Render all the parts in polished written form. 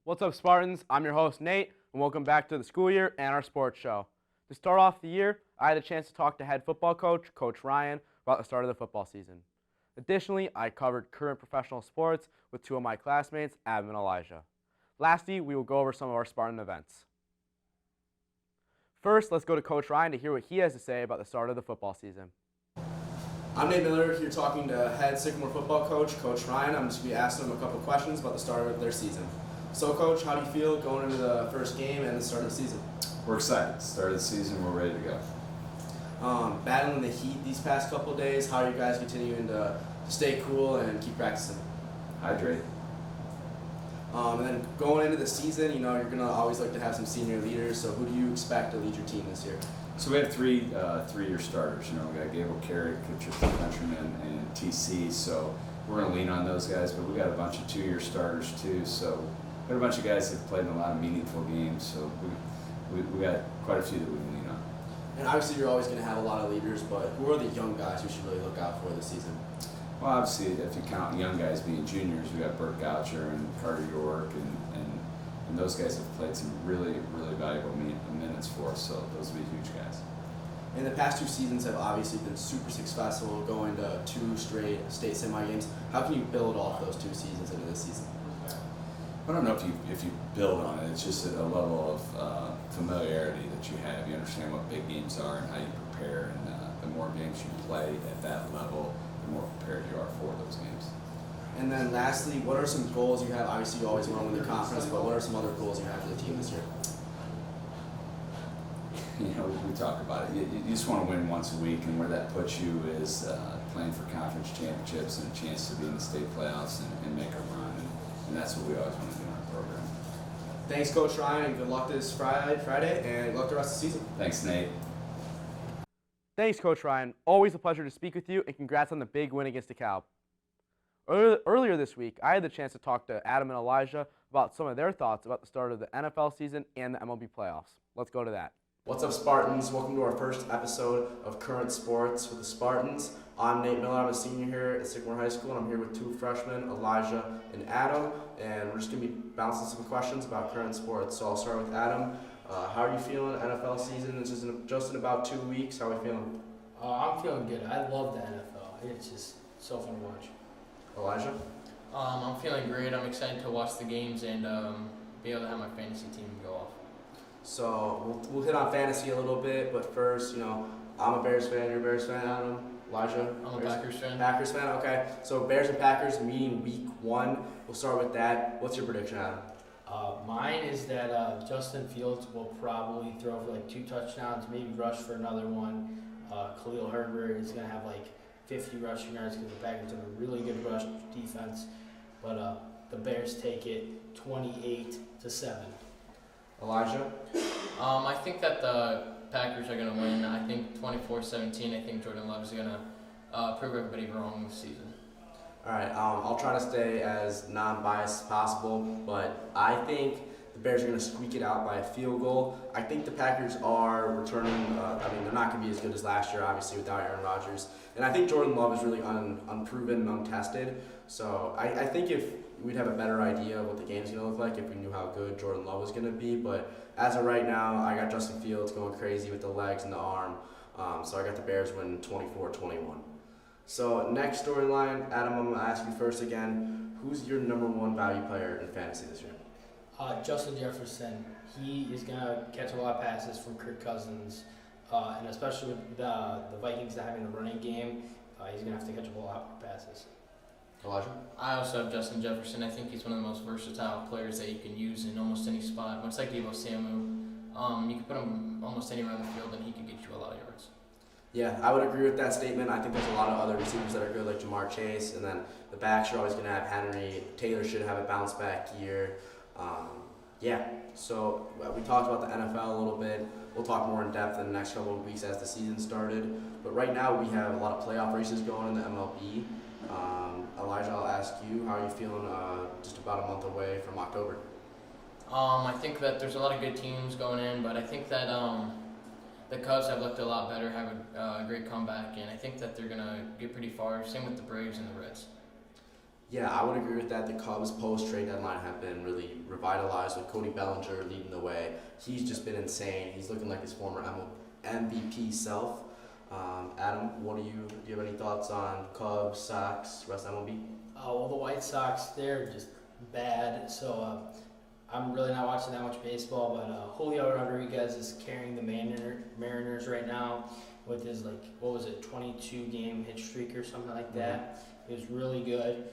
What's up, Spartans? I'm your host, Nate, and welcome back to the school year and our sports show. To start off the year, I had a chance to talk to head football coach, Coach Ryan, about the start of the football season. Additionally, I covered current professional sports with two of my classmates, Adam and Elijah. Lastly, we will go over some of our Spartan events. First, let's go to Coach Ryan to hear what he has to say about the start of the football season. I'm Nate Miller, here talking to head Sycamore football coach, Coach Ryan. I'm just going to be asking him a couple questions about the start of their season. So, Coach, how do you feel going into the first game and the start of the season? We're excited. Start of the season, we're ready to go. Battling the heat these past couple of days, how are you guys continuing to stay cool and keep practicing? Hydrate. And then going into the season, you're going to always like to have some senior leaders. So who do you expect to lead your team this year? So we have three-year starters. We got Gable Carey, Tristan Countryman, and TC. So we're going to lean on those guys, but we got a bunch of two-year starters too. So we got a bunch of guys that have played in a lot of meaningful games. So we got quite a few that we can lean on. And obviously you're always going to have a lot of leaders, but who are the young guys we should really look out for this season? Well, obviously, if you count young guys being juniors, we got Burt Goucher and Carter York, and those guys have played some really, really valuable minutes for us, so those will be huge guys. And the past two seasons have obviously been super successful, going to 2 straight state semi games. How can you build off those 2 seasons into this season? I don't know if you build on it. It's just a level of familiarity that you have. You understand what big games are and how you prepare, and the more games you play at that level, the more prepared you are for those games. And then lastly, what are some goals you have? Obviously, you always want to win the conference, but what are some other goals you have for the team this year? We talk about it. You just want to win once a week, and where that puts you is playing for conference championships and a chance to be in the state playoffs and make a run. And that's what we always want to do in our program. Thanks, Coach Ryan, and good luck this Friday, and good luck the rest of the season. Thanks, Nate. Thanks, Coach Ryan. Always a pleasure to speak with you, and congrats on the big win against DeKalb. Earlier this week, I had the chance to talk to Adam and Elijah about some of their thoughts about the start of the NFL season and the MLB playoffs. Let's go to that. What's up, Spartans? Welcome to our first episode of Current Sports with the Spartans. I'm Nate Miller. I'm a senior here at Sycamore High School, and I'm here with 2 freshmen, Elijah and Adam, and we're just going to be bouncing some questions about current sports. So I'll start with Adam. How are you feeling? NFL season is just in about 2 weeks. How are we feeling? I'm feeling good. I love the NFL. It's just so fun to watch. Elijah? I'm feeling great. I'm excited to watch the games and be able to have my fantasy team go off. So we'll hit on fantasy a little bit, but first, I'm a Bears fan. You're a Bears fan, Adam? Elijah? I'm a Packers fan. Packers fan, okay. So Bears and Packers meeting week 1. We'll start with that. What's your prediction, Adam? Mine is that Justin Fields will probably throw for 2 touchdowns, maybe rush for another one. Khalil Herbert is going to have 50 rushing yards because the Packers have a really good rush defense. But the Bears take it 28-7. Elijah? I think that the Packers are going to win. I think 24-17. I think Jordan Love is going to prove everybody wrong this season. All right, I'll try to stay as non-biased as possible, but I think the Bears are going to squeak it out by a field goal. I think the Packers are returning. They're not going to be as good as last year, obviously, without Aaron Rodgers. And I think Jordan Love is really unproven and untested. So I think if we'd have a better idea of what the game's going to look like if we knew how good Jordan Love was going to be. But as of right now, I got Justin Fields going crazy with the legs and the arm. So I got the Bears winning 24-21. So next storyline, Adam, I'm going to ask you first again. Who's your number 1 value player in fantasy this year? Justin Jefferson. He is going to catch a lot of passes from Kirk Cousins, and especially with the Vikings not having a running game, he's going to have to catch a lot more passes. Elijah? I also have Justin Jefferson. I think he's one of the most versatile players that you can use in almost any spot. Much like Deebo Samu, you can put him almost anywhere on the field and he can get you a lot of yards. Yeah, I would agree with that statement. I think there's a lot of other receivers that are good, like Jamar Chase, and then the backs are always going to have Henry. Taylor should have a bounce back year. So we talked about the NFL a little bit. We'll talk more in depth in the next couple of weeks as the season started. But right now we have a lot of playoff races going in the MLB. Elijah, I'll ask you, how are you feeling just about a month away from October? I think that there's a lot of good teams going in, but I think that the Cubs have looked a lot better, have a great comeback, and I think that they're going to get pretty far. Same with the Braves and the Reds. Yeah, I would agree with that. The Cubs post-trade deadline have been really revitalized with Cody Bellinger leading the way. He's just been insane. He's looking like his former MVP self. Adam, do you have any thoughts on Cubs, Sox, rest of MLB? Well, the White Sox, they're just bad. So I'm really not watching that much baseball, but Julio Rodriguez is carrying the Mariners right now with his, like, what was it, 22 game hit streak or something like that. It was really good.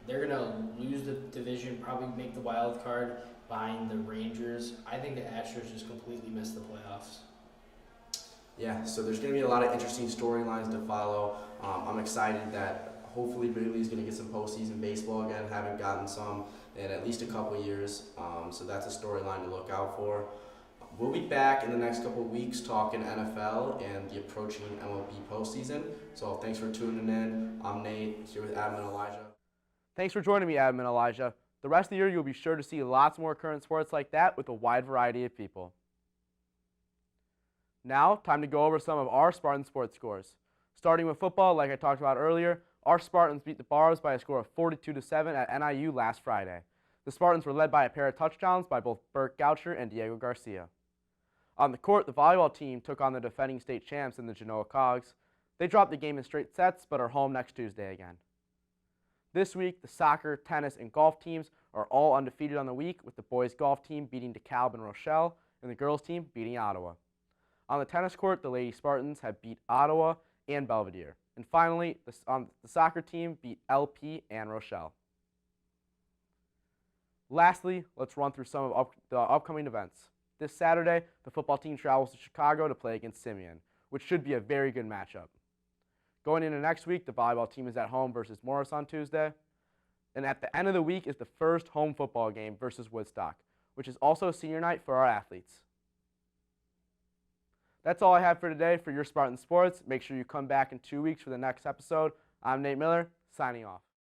They're gonna lose the division, probably make the wild card behind the Rangers. I think the Astros just completely missed the playoffs. Yeah, so there's going to be a lot of interesting storylines to follow. I'm excited that hopefully Wrigley's going to get some postseason baseball again. Haven't gotten some in at least a couple of years, so that's a storyline to look out for. We'll be back in the next couple of weeks talking NFL and the approaching MLB postseason. So thanks for tuning in. I'm Nate, here with Adam and Elijah. Thanks for joining me, Adam and Elijah. The rest of the year, you'll be sure to see lots more current sports like that with a wide variety of people. Now, time to go over some of our Spartan sports scores. Starting with football, like I talked about earlier, our Spartans beat the Bars by a score of 42-7 at NIU last Friday. The Spartans were led by a pair of touchdowns by both Burt Goucher and Diego Garcia. On the court, the volleyball team took on the defending state champs in the Genoa Cogs. They dropped the game in straight sets, but are home next Tuesday again. This week, the soccer, tennis, and golf teams are all undefeated on the week, with the boys' golf team beating DeKalb and Rochelle, and the girls' team beating Ottawa. On the tennis court, the Lady Spartans have beat Ottawa and Belvedere. And finally, the soccer team beat LP and Rochelle. Lastly, let's run through some of the upcoming events. This Saturday, the football team travels to Chicago to play against Simeon, which should be a very good matchup. Going into next week, the volleyball team is at home versus Morris on Tuesday. And at the end of the week is the first home football game versus Woodstock, which is also senior night for our athletes. That's all I have for today for your Spartan Sports. Make sure you come back in 2 weeks for the next episode. I'm Nate Miller, signing off.